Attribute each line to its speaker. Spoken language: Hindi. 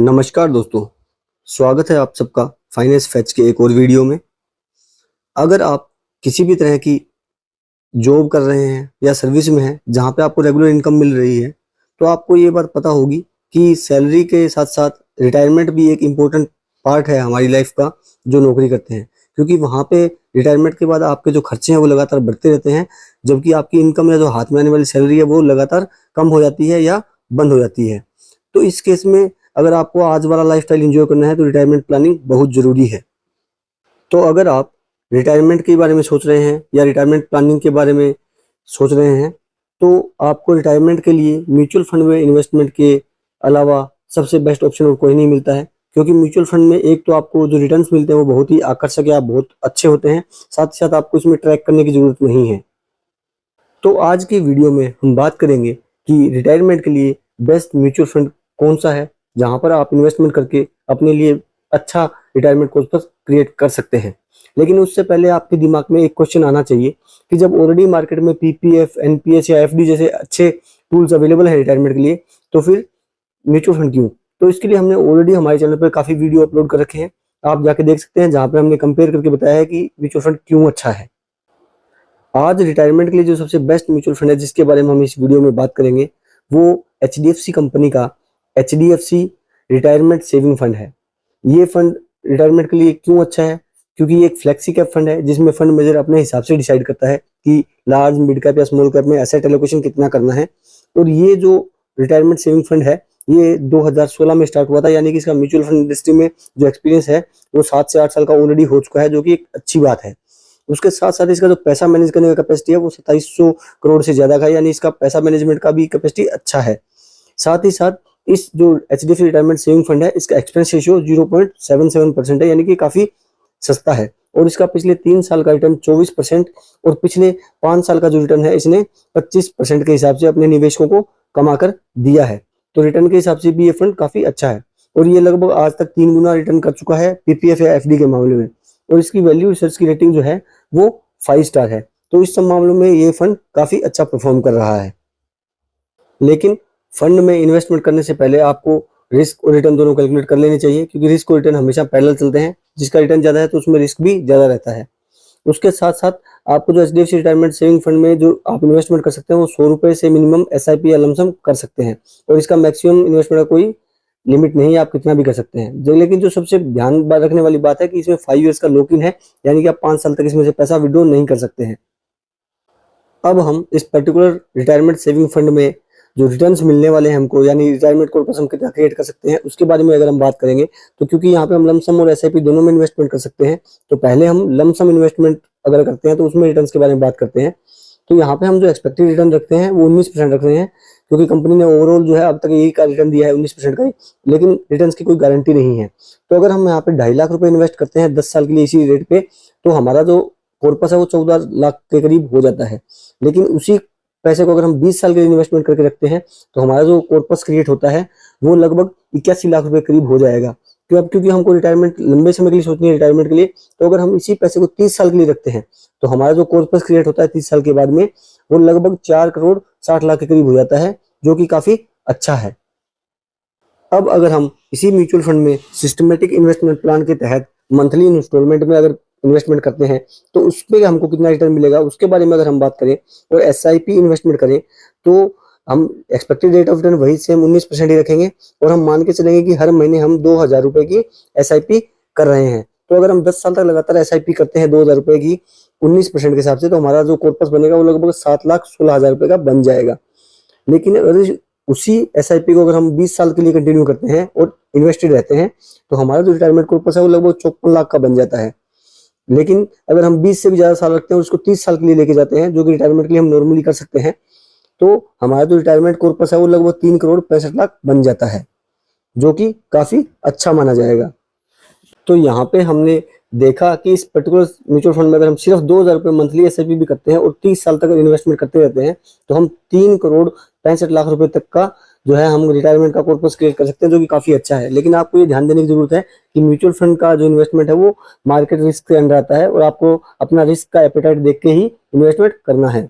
Speaker 1: नमस्कार दोस्तों, स्वागत है आप सबका फाइनेंस फैक्ट्स के एक और वीडियो में। अगर आप किसी भी तरह की जॉब कर रहे हैं या सर्विस में हैं जहां पे आपको रेगुलर इनकम मिल रही है, तो आपको ये बात पता होगी कि सैलरी के साथ साथ रिटायरमेंट भी एक इम्पोर्टेंट पार्ट है हमारी लाइफ का जो नौकरी करते हैं। क्योंकि वहाँ पे रिटायरमेंट के बाद आपके जो खर्चे हैं वो लगातार बढ़ते रहते हैं, जबकि आपकी इनकम या जो हाथ में आने वाली सैलरी है वो लगातार कम हो जाती है या बंद हो जाती है। तो इस केस में अगर आपको आज वाला लाइफस्टाइल एंजॉय करना है तो रिटायरमेंट प्लानिंग बहुत ज़रूरी है। तो अगर आप रिटायरमेंट के बारे में सोच रहे हैं या रिटायरमेंट प्लानिंग के बारे में सोच रहे हैं, तो आपको रिटायरमेंट के लिए म्यूचुअल फंड में इन्वेस्टमेंट के अलावा सबसे बेस्ट ऑप्शन और कोई नहीं मिलता है। क्योंकि म्यूचुअल फंड में एक तो आपको जो रिटर्न्स मिलते हैं वो बहुत ही आकर्षक या बहुत अच्छे होते हैं, साथ ही साथ आपको इसमें ट्रैक करने की ज़रूरत नहीं है। तो आज की वीडियो में हम बात करेंगे कि रिटायरमेंट के लिए बेस्ट म्यूचुअल फंड कौन सा है जहां पर आप इन्वेस्टमेंट करके अपने लिए अच्छा रिटायरमेंट कॉर्पस क्रिएट कर सकते हैं। लेकिन उससे पहले आपके दिमाग में एक क्वेश्चन आना चाहिए कि जब ऑलरेडी मार्केट में पीपीएफ, एनपीएस या एफडी जैसे अच्छे टूल्स अवेलेबल है रिटायरमेंट के लिए, तो फिर म्यूचुअल फंड क्यों? तो इसके लिए हमने ऑलरेडी हमारे चैनल पर काफी वीडियो अपलोड कर रखे हैं, आप जाके देख सकते हैं, जहाँ पे हमने कंपेयर करके बताया है कि म्यूचुअल फंड क्यों अच्छा है। आज रिटायरमेंट के लिए जो सबसे बेस्ट म्यूचुअल फंड है जिसके बारे में हम इस वीडियो में बात करेंगे, वो एचडीएफसी कंपनी का एचडीएफसी रिटायरमेंट सेविंग फंड है। ये फंड रिटायरमेंट के लिए क्यों अच्छा है? क्योंकि ये एक फ्लेक्सी कैप फंड है जिसमें फंड मैनेजर अपने हिसाब से डिसाइड करता है कि लार्ज, मिड कैप या स्मॉल कैप में एसेट एलोकेशन कितना करना है। और ये जो रिटायरमेंट सेविंग फंड है ये 2016 में स्टार्ट हुआ था, यानी कि इसका म्यूचुअल फंड इंडस्ट्री में जो एक्सपीरियंस है वो 7 से 8 साल का ऑलरेडी हो चुका है, जो कि एक अच्छी बात है। उसके साथ साथ इसका जो पैसा मैनेज करने का कैपेसिटी है वो 2700 करोड़ से ज्यादा का है, यानी इसका पैसा मैनेजमेंट का भी कैपेसिटी अच्छा है। साथ ही साथ इस जो एचडीएफसी रिटायरमेंट सेविंग फंड है इसका एक्सपेंस रेशियो 0.77% है, यानी कि काफी सस्ता है। और इसका पिछले 3 साल का रिटर्न 24% और पिछले 5 साल का जो रिटर्न है इसने 25% के हिसाब से अपने निवेशकों को कमा कर दिया है। तो रिटर्न के हिसाब से भी ये फंड काफी अच्छा है और ये लगभग आज तक 3 गुना रिटर्न कर चुका है पीपीएफ या एफडी के मामले में। और इसकी वैल्यू रिसर्च की रेटिंग जो है वो 5 स्टार है। तो इस सब मामलों में ये फंड काफी अच्छा परफॉर्म कर रहा है। लेकिन फंड में इन्वेस्टमेंट करने से पहले आपको रिस्क और रिटर्न दोनों कैलकुलेट कर लेने चाहिए, क्योंकि रिस्क और रिटर्न हमेशा पैरेलल चलते हैं। जिसका रिटर्न ज्यादा है तो उसमें रिस्क भी ज्यादा रहता है। उसके साथ साथ आपको जो एचडीएफसी रिटायरमेंट सेविंग फंड में जो आप इन्वेस्टमेंट कर सकते हैं वो 100 रुपए से मिनिमम एसआईपी या लमसम कर सकते हैं। और इसका मैक्सिमम इन्वेस्टमेंट का कोई लिमिट नहीं है, आप कितना भी कर सकते हैं। लेकिन जो सबसे ध्यान रखने वाली बात है कि इसमें 5 ईयर्स का लॉक इन है, यानी कि आप 5 साल तक इसमें से पैसा विड्रॉ नहीं कर सकते हैं। अब हम इस पर्टिकुलर रिटायरमेंट सेविंग फंड में जो रिटर्न्स मिलने वाले हैं हमको, यानी रिटायरमेंट कॉर्पस हम कितना क्रिएट कर सकते हैं उसके बारे में अगर हम बात करेंगे, तो क्योंकि यहाँ पे हम लमसम और एसआईपी दोनों में इन्वेस्टमेंट कर सकते हैं, तो पहले हम लमसम इन्वेस्टमेंट अगर करते हैं तो उसमें रिटर्न्स के बारे में बात करते हैं। तो यहाँ पे हम जो एक्सपेक्टेड रिटर्न रखते हैं वो 19% रख रहे हैं, क्योंकि कंपनी ने ओवरऑल जो है अब तक यही का रिटर्न दिया है 19% का ही, लेकिन रिटर्न्स की कोई गारंटी नहीं है। तो अगर हम यहाँ पे 2.5 लाख रुपए इन्वेस्ट करते हैं 10 साल के लिए इसी रेट पे, तो हमारा जो कॉर्पस है वो 14 लाख के करीब हो जाता है। लेकिन उसी पैसे को अगर हम 20 साल के लिए इन्वेस्टमेंट करके रखते हैं तो हमारा जो कॉर्पस क्रिएट होता है वो लगभग 81 लाख रुपए करीब हो जाएगा। क्योंकि हमको रिटायरमेंट लंबे समय के लिए सोचनी है रिटायरमेंट के लिए, तो अगर हम इसी पैसे को 30 साल के लिए रखते हैं तो हमारा जो कॉर्पस क्रिएट होता है 30 साल के बाद में वो लगभग 4 करोड़ 60 लाख के करीब हो जाता है, जो कि काफी अच्छा है। अब अगर हम इसी म्यूचुअल फंड में सिस्टमेटिक इन्वेस्टमेंट प्लान के तहत मंथली इंस्टॉलमेंट में अगर इन्वेस्टमेंट करते हैं तो उस पर हमको कितना रिटर्न मिलेगा उसके बारे में अगर हम बात करें और एसआईपी इन्वेस्टमेंट करें, तो हम एक्सपेक्टेड रेट ऑफ रिटर्न वही सेम 19% ही रखेंगे और हम मान के चलेंगे कि हर महीने हम 2000 रुपए की एसआईपी कर रहे हैं। तो अगर हम 10 साल तक लगातार एसआईपी करते हैं 2000 रुपए की 19% के हिसाब से, तो हमारा जो कॉर्पस बनेगा वो लगभग 7,16,000 रुपए का बन जाएगा। लेकिन अगर उसी एसआईपी को अगर हम 20 साल के लिए कंटिन्यू करते हैं और इन्वेस्टेड रहते हैं तो हमारा जो रिटायरमेंट कॉर्पस है वो लगभग 54 लाख का बन जाता है। लेकिन अगर हम 20 से भी ज्यादा साल रखते हैं और उसको 30 साल के लिए लेके जाते हैं, जो कि रिटायरमेंट के लिए हम नॉर्मली कर सकते हैं, तो हमारा जो रिटायरमेंट कॉर्पस है वो लगभग 3 करोड़ 65 लाख बन जाता है, जो कि काफी अच्छा माना जाएगा। तो यहाँ पे हमने देखा कि इस पर्टिकुलर म्यूचुअल फंड में अगर हम सिर्फ 2000 रुपये मंथली एसआईपी भी करते हैं और 30 साल तक इन्वेस्टमेंट करते रहते हैं तो हम 3 करोड़ 65 लाख रुपए तक का जो है हम रिटायरमेंट का कॉर्पस क्रिएट कर सकते हैं, जो कि काफी अच्छा है। लेकिन आपको ये ध्यान देने की जरूरत है कि म्यूचुअल फंड का जो इन्वेस्टमेंट है वो मार्केट रिस्क के अंडर आता है और आपको अपना रिस्क का एपेटाइट देख के ही इन्वेस्टमेंट करना है।